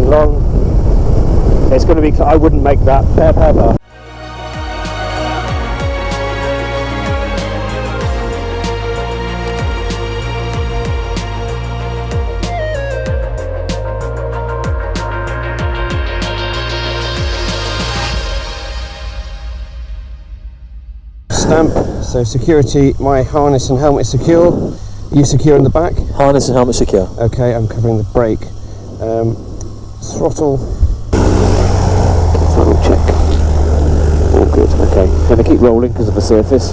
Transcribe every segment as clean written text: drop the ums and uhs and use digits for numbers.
long. It's going to be, I wouldn't make that pair. Stamp, so security, my harness and helmet secure. You secure in the back? Harness and helmet secure. Okay, I'm covering the brake. Throttle check. All good, okay. Going to keep rolling because of the surface.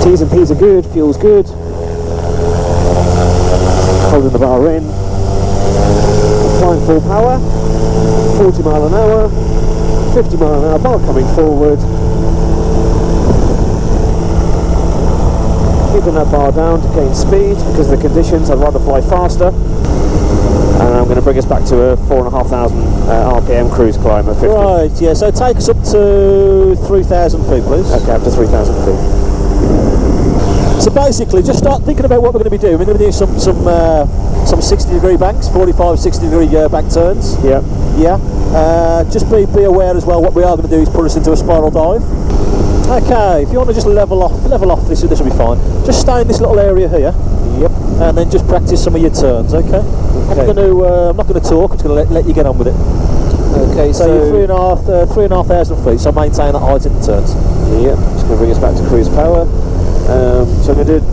T's and P's are good, fuel's good. Holding the bar in. Applying full power. 40 mile an hour. 50 mile an hour, bar coming forward. Keeping that bar down to gain speed because of the conditions. I'd rather fly faster. And I'm going to bring us back to a 4,500 RPM cruise climb at 50. Right, yeah, so take us up to 3,000 feet, please. Okay, up to 3,000 feet. So basically, just start thinking about what we're going to be doing. We're going to be doing some 60-degree banks, 45, 60-degree bank turns. Yep. Yeah. Just be aware as well. What we are going to do is put us into a spiral dive. Okay, if you want to just level off this will be fine. Just stay in this little area here. Yep. And then just practice some of your turns. Okay. I'm not going to talk. I'm just going to let you get on with it. Okay. So you're 3,500 feet. So maintain that height in the turns. Yep. Just going to bring us back to cruise power. So I'm going to do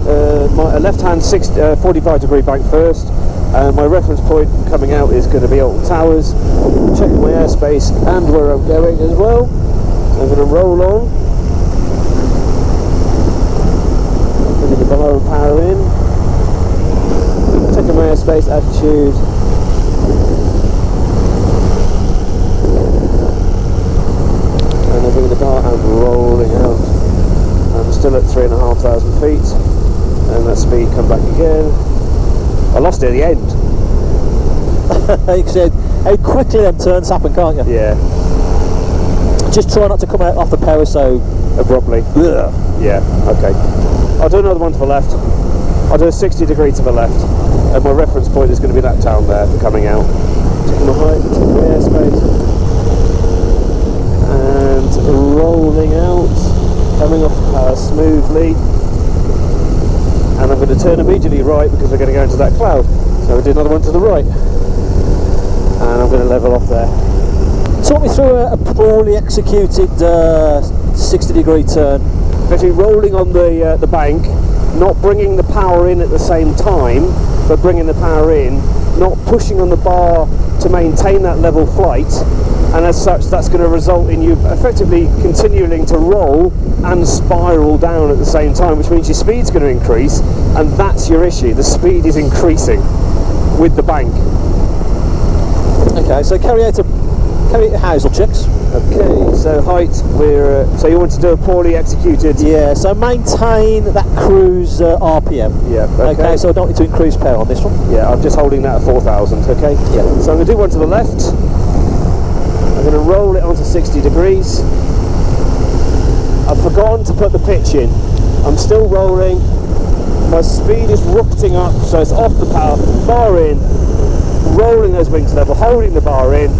my left-hand 45-degree bank first. My reference point coming out is going to be Alton Towers. Checking my airspace and where I'm going as well. I'm going to roll on. Bringing the bar and power in. Checking my airspace, attitude. And then bringing the bar and rolling out. I'm still at 3,500 feet. And that speed come back again. I lost it at the end. You said how quickly them turns happen, can't you? Yeah. Just try not to come out off the power so abruptly. Ugh. Yeah, okay. I'll do another one to the left. I'll do a 60 degree to the left. And my reference point is going to be that town there for coming out. Taking my height, taking my airspace. And rolling out. Coming off the power smoothly. And I'm going to turn immediately right because we're going to go into that cloud. So we'll do another one to the right. And I'm going to level off there. Talk me through a poorly executed 60 degree turn. Actually rolling on the bank, not bringing the power in at the same time, but bringing the power in, not pushing on the bar to maintain that level flight, and as such that's going to result in you effectively continuing to roll and spiral down at the same time, which means your speed's going to increase, and that's your issue. The speed is increasing with the bank. Okay, so carry out housel checks. Okay, so height, so you want to do a poorly executed... Yeah, so maintain that cruise RPM. Yeah, okay. So I don't need to increase power on this one. Yeah, I'm just holding that at 4,000, okay? Yeah. So I'm going to do one to the left. I'm going to roll it onto 60 degrees. I've forgotten to put the pitch in. I'm still rolling. My speed is rocketing up, so it's off the power. Bar in, rolling those wings level, holding the bar in.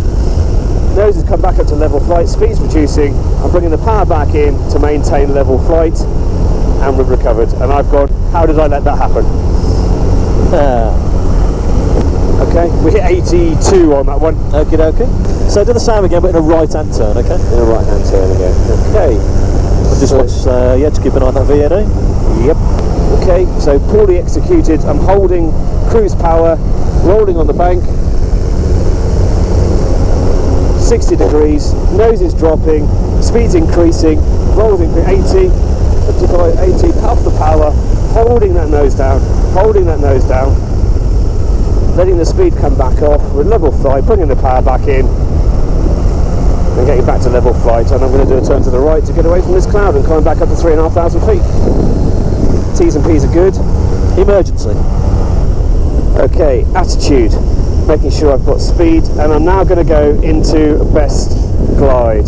Nose has come back up to level flight, speed's reducing. I'm bringing the power back in to maintain level flight, and we've recovered. And I've gone, how did I let that happen? Okay, we hit 82 on that one. Okay, okay. So do the same again, but in a right-hand turn, okay? In a right-hand turn again. Okay. Just watch, yeah, just keep an eye on that VNA. Yep. Okay, so poorly executed. I'm holding cruise power, rolling on the bank. 60 degrees, nose is dropping, speed's increasing, rolls increasing, 80, 55, 80, half the power, holding that nose down, letting the speed come back off, with level flight, bringing the power back in, and getting back to level flight. And I'm going to do a turn to the right to get away from this cloud and climb back up to 3,500 feet. T's and P's are good. Emergency. Okay, attitude. Making sure I've got speed, and I'm now going to go into best glide.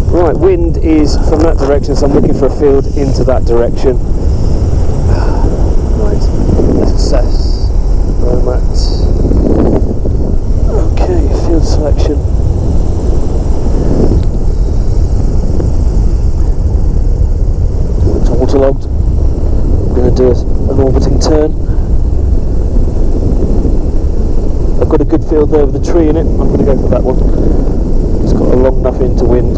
Right, wind is from that direction, so I'm looking for a field into that direction. Right, let's assess where I'm at. got a good field there with the tree in it. I'm going to go for that one. It's got a long enough into wind,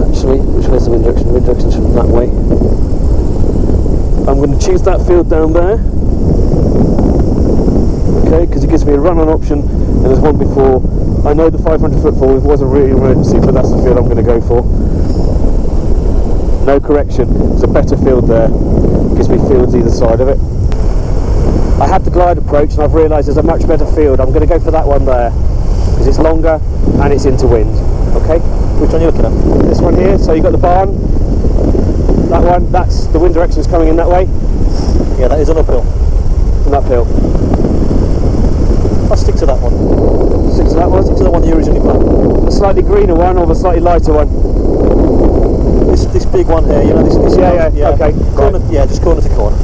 actually. Which way's the wind direction? The wind direction's from that way. I'm going to choose that field down there. Okay, because it gives me a run-on option, and there's one before. I know the 500 footfall wasn't really an emergency, but that's the field I'm going to go for. No correction, there's a better field there. Gives me fields either side of it. I had the glide approach and I've realised there's a much better field. I'm going to go for that one there because it's longer and it's into wind. Okay? Which one are you looking at? This one here. So you've got the barn. That one, that's the wind direction is coming in that way. Yeah, that is an uphill. An uphill. I'll stick to that one. Stick to that one? Stick to the one you originally planned. The slightly greener one or the slightly lighter one? This big one here, you know, this yeah, okay. Corner, right. Yeah, just corner to corner.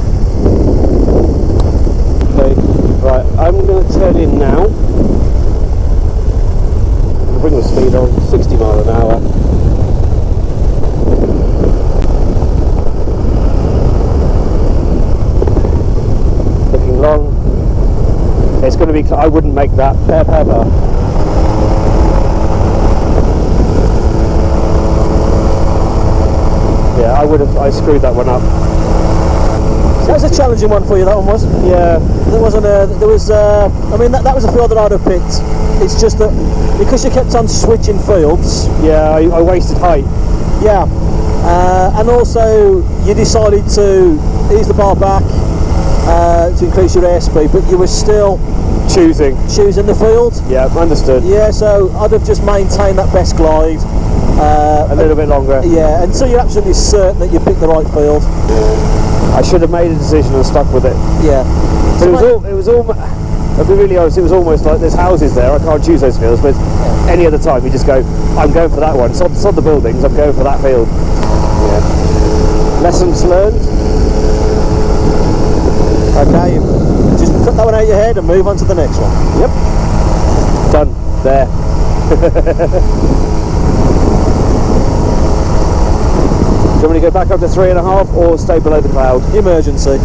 Okay, right, I'm going to turn in now. I'm going to bring the speed on, 60 mile an hour. Looking long. It's going to be, I wouldn't make that. Power. Yeah, I screwed that one up. That was a challenging one for you, that one was? Yeah. There wasn't I mean, that was a field that I'd have picked. It's just that, because you kept on switching fields. Yeah, I wasted height. Yeah. And also, you decided to ease the bar back to increase your airspeed, but you were still choosing the field. Yeah, understood. Yeah, so I'd have just maintained that best glide. A little bit longer. Yeah, until you're absolutely certain that you picked the right field. I should have made a decision and stuck with it. Yeah. But it was all. I'll be really honest. It was almost like there's houses there. I can't choose those fields, but any other time you just go, I'm going for that one. It's on the buildings. I'm going for that field. Yeah. Lessons learned. Okay, just cut that one out of your head and move on to the next one. Yep. Done. There. Do you want me to go back up to 3.5 or stay below the cloud? Emergency.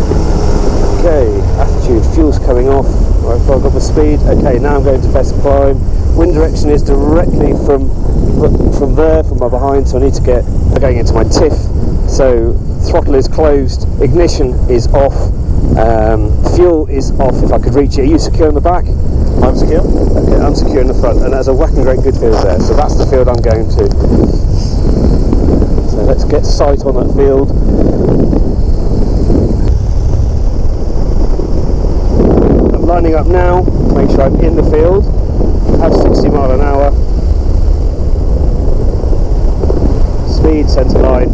Okay, attitude, fuel's coming off. Right, I've got my speed. Okay, now I'm going to best climb. Wind direction is directly from my behind, so I need to get going into my tiff. So throttle is closed, ignition is off, fuel is off if I could reach it. Are you secure in the back? I'm secure. Okay, I'm secure in the front, and there's a whacking great good field there, so that's the field I'm going to. So let's get sight on that field. I'm lining up now, make sure I'm in the field. Have 60 mile an hour. Speed, centre line.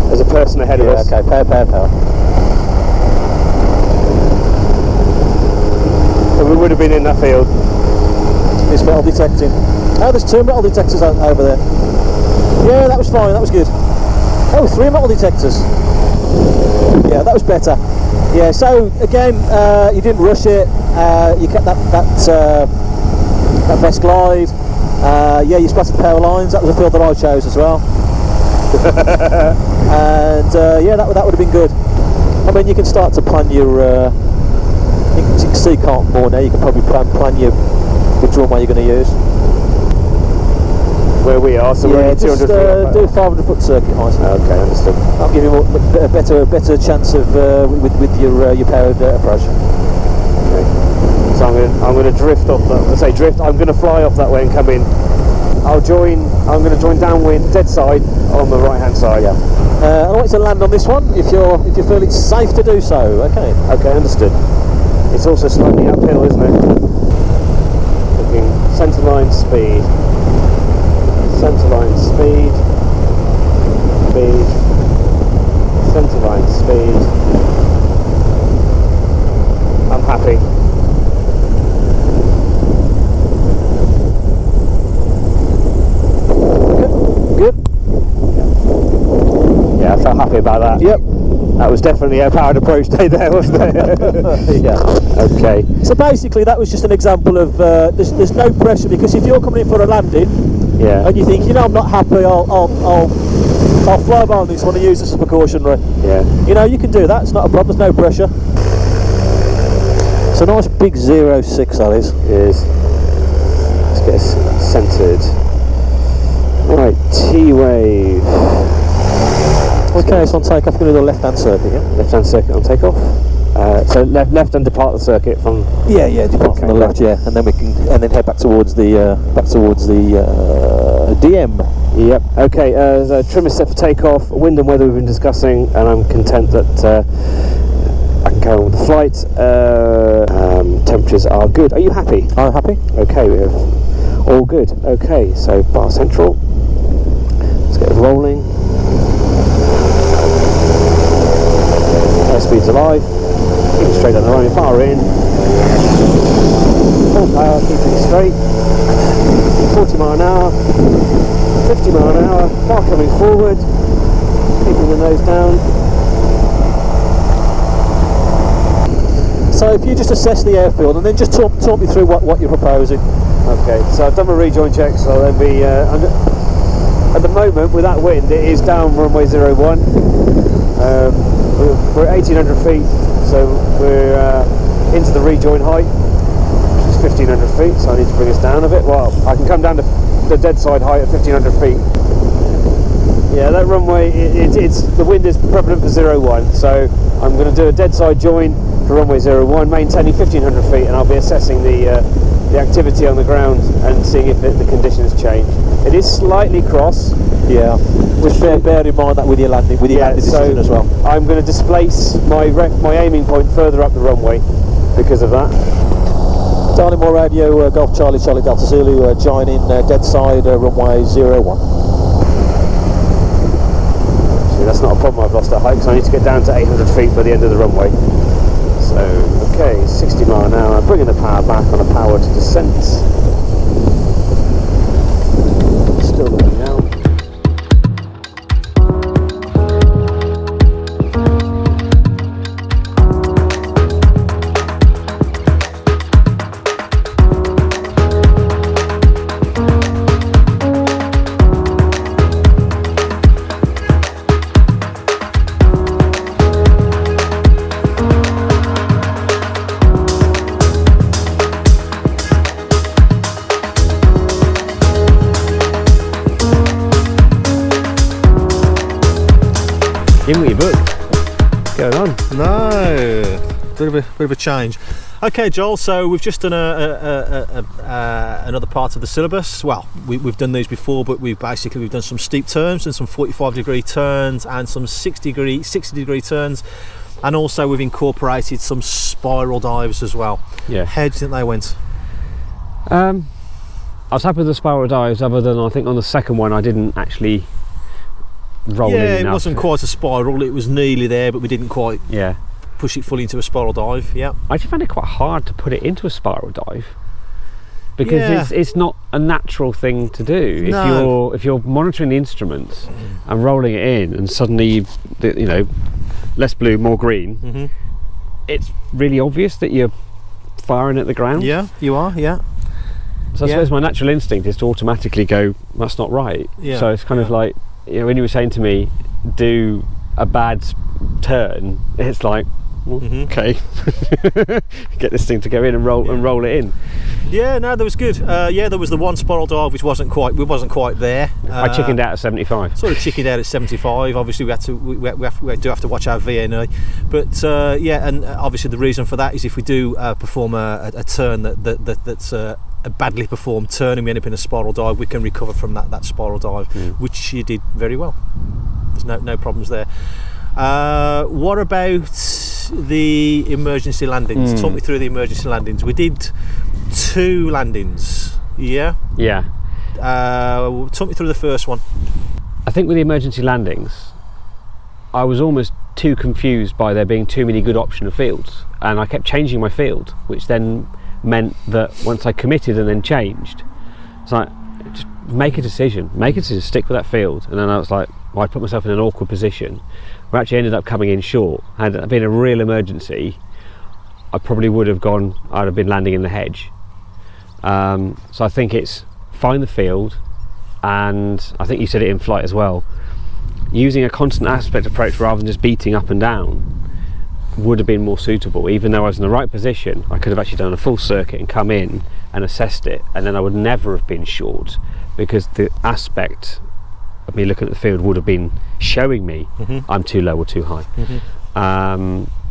There's a person ahead of us. Okay, power. We would have been in that field. It's metal detecting. Oh, there's 2 metal detectors over there. Yeah, that was fine, that was good. Oh, 3 metal detectors. Yeah, that was better. Yeah, so again, you didn't rush it. You kept that best glide. Yeah, you spotted the power lines. That was a field that I chose as well. And yeah, that would have been good. I mean, you can start to plan your. You can see can't more now. You can probably plan your drum where you're going to use. Where we are, so we're 200 feet up. Do a 500 foot circuit height. Okay, understood. I'll give you a better chance of with your powered approach. Okay. So I'm going to drift off that. I say drift. I'm going to fly off that way and come in. I'm going to join downwind, dead side on the right hand side. Yeah. I want you to land on this one if you feel it's safe to do so. Okay. Okay, understood. It's also slightly uphill, isn't it? Looking centreline speed. Centreline speed. Speed. Centreline speed. I'm happy. Good. Yeah, I felt happy about that. Yep. That was definitely a powered approach day there, wasn't it? Yeah. Okay. So basically, that was just an example of there's no pressure, because if you're coming in for a landing, yeah, and you think, I'm not happy, I'll I'll fly by on this one and use this as precautionary. Yeah. You know, you can do that, it's not a problem, there's no pressure. It's a nice big 06 that is. It is. Let's get us centred. Right, T-wave. Okay, so on takeoff, we're going to do a left-hand circuit, yeah? Left-hand circuit on takeoff. So left and depart the circuit from. Yeah, depart from the left, yeah, and then we can head back towards the DM. Yep. Okay. The trim is set for takeoff. Wind and weather we've been discussing, and I'm content that I can carry on with the flight. Temperatures are good. Are you happy? I'm happy. Okay, we have all good. Okay, so bar central. Let's get it rolling. Airspeed's alive. Keeping straight on the running, bar in. Full power, keeping it straight. 40 mile an hour. 50 mile an hour. Bar coming forward. Keeping the nose down. So if you just assess the airfield and then just talk me through what you're proposing. Okay, so I've done my rejoin check, so there'll be at the moment with that wind it is down runway 01. We're at 1800 feet, so we're into the rejoin height, which is 1500 feet, so I need to bring us down a bit. Well, I can come down to the dead side height at 1500 feet. Yeah, that runway, it's the wind is prevalent for 01, so I'm going to do a dead side join for runway 01, maintaining 1500 feet, and I'll be assessing the activity on the ground and seeing if the conditions change. It is slightly cross. Yeah, just bear in mind that with your landing, landing decision as well. I'm going to displace my aiming point further up the runway because of that. Darling More Radio, Golf Charlie, Charlie Delta Zulu, joining dead side runway 01. See, that's not a problem, I've lost that height because I need to get down to 800 feet by the end of the runway. So, okay, 60 mile an hour, bringing the power back on a power to descent. Still looking out. Give me your book. What's going on? No, bit of a change. Okay, Joel. So we've just done another part of the syllabus. Well, we've done these before, but we've done some steep turns and some 45-degree turns and some 60-degree turns, and also we've incorporated some spiral dives as well. Yeah. How do you think they went? I was happy with the spiral dives, other than I think on the second one I didn't actually roll in enough. It wasn't quite a spiral, it was nearly there, but we didn't quite push it fully into a spiral dive. I actually found it quite hard to put it into a spiral dive because it's not a natural thing to do. No. If you're monitoring the instruments and rolling it in, and suddenly less blue, more green, it's really obvious that you're firing at the ground. Yeah, you are. So I suppose my natural instinct is to automatically go, that's not right. So it's kind of like, when you were saying to me, do a bad turn, it's like, okay, get this thing to go in and roll it in. No, that was good. There was the one spiral dive which wasn't quite there. I chickened out at 75. Sort of chickened out at 75. Obviously, we do have to watch our VNA, but and obviously the reason for that is if we do perform a turn that's a badly performed turn and we end up in a spiral dive, we can recover from that spiral dive, which you did very well. There's no problems there. What about the emergency landings? Talk me through the emergency landings. We did 2 landings. Talk me through the first one. I think with the emergency landings, I was almost too confused by there being too many good option of fields, and I kept changing my field, which then meant that once I committed and then changed, it's like, just make a decision, stick with that field. And then I was like, I put myself in an awkward position where I actually ended up coming in short. Had it been a real emergency, I probably would have I'd have been landing in the hedge. So I think it's find the field, and I think you said it in flight as well, using a constant aspect approach rather than just beating up and down would have been more suitable. Even though I was in the right position, I could have actually done a full circuit and come in and assessed it, and then I would never have been short, because the aspect of me looking at the field would have been showing me I'm too low or too high.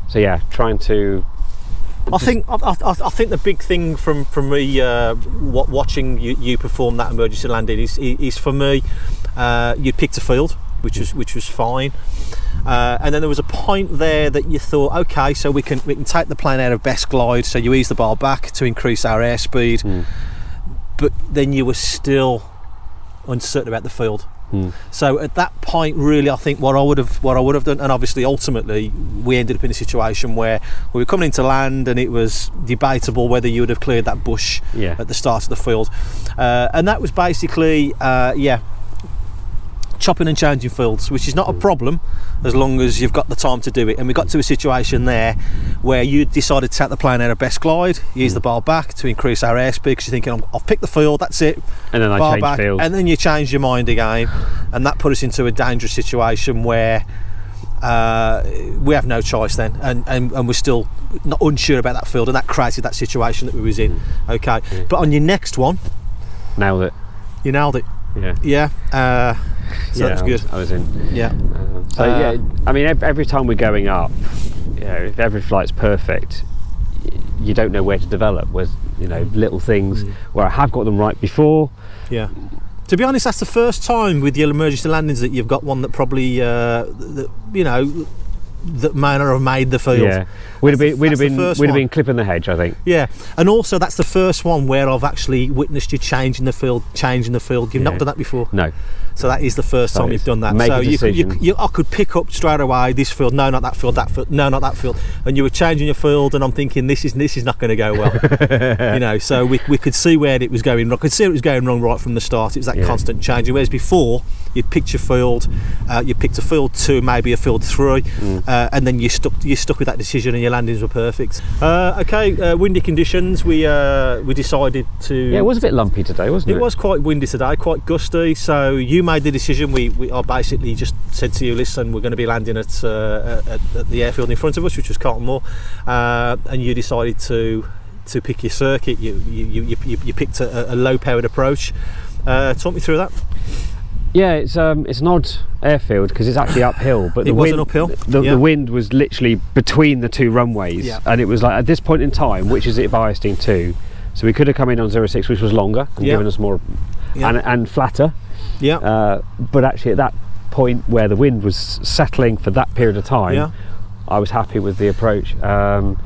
So yeah, trying to. I think the big thing from me watching you perform that emergency landing is for me, you picked a field which was fine, and then there was a point there that you thought, okay, so we can take the plane out of best glide, so you ease the bar back to increase our airspeed, but then you were still uncertain about the field. So at that point, really, I think what I would have done, and obviously ultimately we ended up in a situation where we were coming into land and it was debatable whether you would have cleared that bush at the start of the field, and that was basically chopping and changing fields, which is not a problem as long as you've got the time to do it. And we got to a situation there where you decided to take the plane out of best glide, use the bar back to increase our airspeed, because you're thinking, I've picked the field, that's it, and then bar I back, field, and then you change your mind again, and that put us into a dangerous situation where we have no choice then, and we're still not unsure about that field, and that created that situation that we was in. Okay, but on your next one, nailed it. You nailed it. Yeah. So that was good. I was in. Yeah. I mean, every time we're going up, if every flight's perfect, you don't know where to develop. Whereas, little things where I have got them right before. Yeah. To be honest, that's the first time with your emergency landings that you've got one that probably, that may not have made the field. Yeah, we'd have been clipping the hedge, I think. Yeah, and also that's the first one where I've actually witnessed you changing the field. You've not done that before. No. So that is the first time you've done that. Make so a decision. I could pick up straight away this field. No, not that field. That field. No, not that field. And you were changing your field, and I'm thinking this is not going to go well. So we could see where it was going wrong. I could see it was going wrong right from the start. It was that constant changing. Whereas before, you'd picked your field, you picked a field 2, maybe a field 3, and then you stuck with that decision, and your landings were perfect. Windy conditions. We decided to. Yeah, it was a bit lumpy today, wasn't it? It was quite windy today, quite gusty. So you made the decision. I basically just said to you, listen, we're going to be landing at the airfield in front of us, which was Carlton Moor, and you decided to pick your circuit. You picked a low-powered approach. Talk me through that. Yeah, it's an odd airfield because it's actually uphill, but it was an uphill. The wind was literally between the two runways, and it was like at this point in time, which is it biased to, so we could have come in on 06, which was longer and given us more and flatter. But actually at that point where the wind was settling for that period of time, I was happy with the approach. And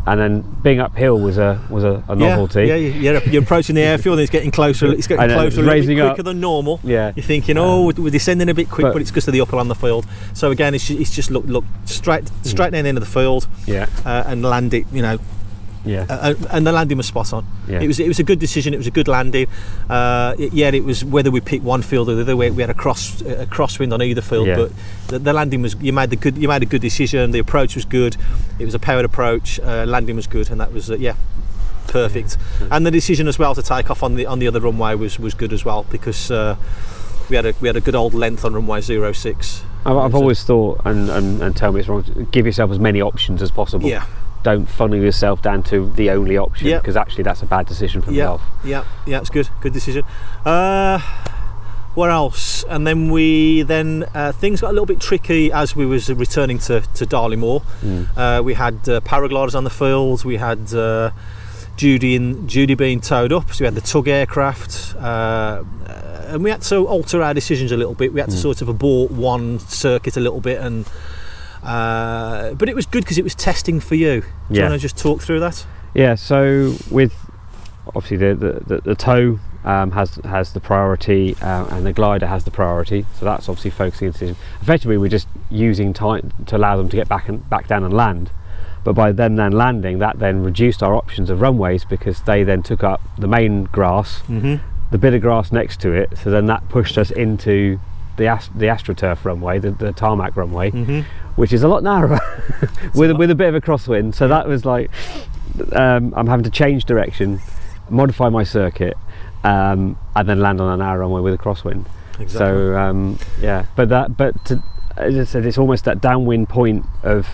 then being uphill was a novelty. You're approaching the airfield and it's getting closer. It's getting closer, a little bit quicker than normal. You're thinking, we're descending a bit quick, but it's because of the uphill on the field. So again, it's just look straight down the end of the field, and land it. And the landing was spot on. It was a good decision. It was a good landing. It was whether we picked one field or the other. We had a crosswind on either field, but the landing was. You made a good decision. The approach was good. It was a powered approach. Landing was good, and that was perfect. And the decision as well to take off on the other runway was good as well, because we had a good old length on runway 06. I've always thought, and tell me it's wrong, give yourself as many options as possible. Don't funnel yourself down to the only option, because actually that's a bad decision for yourself. It's good decision. What else? And then things got a little bit tricky as we was returning to Darley Moor. We had paragliders on the field. We had Judy being towed up, so we had the tug aircraft, and we had to alter our decisions a little bit. We had to sort of abort one circuit a little bit, and but it was good because it was testing for you. Do you want to just talk through that? Yeah, so with obviously the tow has the priority, and the glider has the priority, so that's obviously focusing on decision. Effectively we're just using time to allow them to get back down and land, but by them then landing, that then reduced our options of runways, because they then took up the main grass, the bit of grass next to it, so then that pushed us into the AstroTurf runway, the tarmac runway, which is a lot narrower with a bit of a crosswind. So that was like, I'm having to change direction, modify my circuit, and then land on a narrow runway with a crosswind. exactly. So yeah, but as I said, it's almost that downwind point of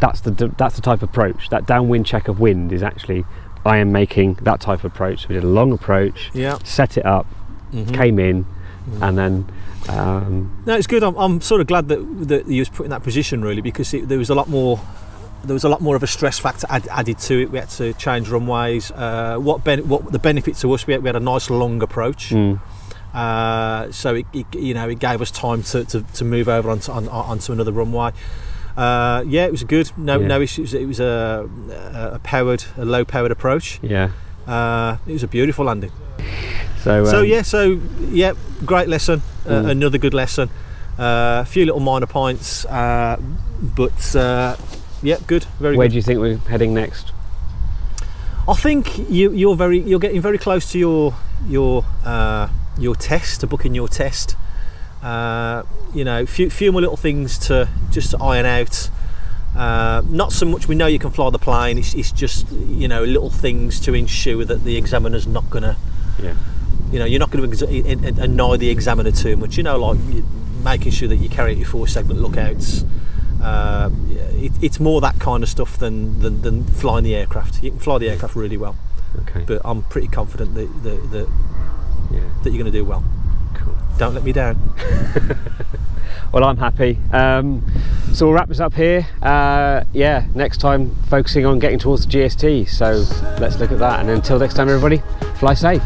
that's the type of approach. That downwind check of wind is actually, I am making that type of approach. We did a long approach, set it up, came in, and then. No, it's good. I'm sort of glad that you was put in that position, really, because there was a lot more of a stress factor added to it. We had to change runways. What the benefit to us? We had a nice long approach, so it gave us time to move over onto another runway. Yeah, it was good. No issues. It was a low powered approach. Yeah, it was a beautiful landing. So yeah, great lesson. Another good lesson. A few little minor points, but yeah, good. Very. Where good. do you think we're heading next? I think you're getting very close to your test, to booking your test. Few more little things to iron out. Not so much we know you can fly the plane. It's just little things to ensure that the examiner's not gonna. Yeah. You're not going to annoy the examiner too much. Like making sure that you carry out your 4-segment lookouts. It's more that kind of stuff than flying the aircraft. You can fly the aircraft really well. Okay. But I'm pretty confident that you're going to do well. Cool. Don't let me down. Well, I'm happy. So we'll wrap this up here. Next time focusing on getting towards the GST. So let's look at that. And until next time, everybody, fly safe.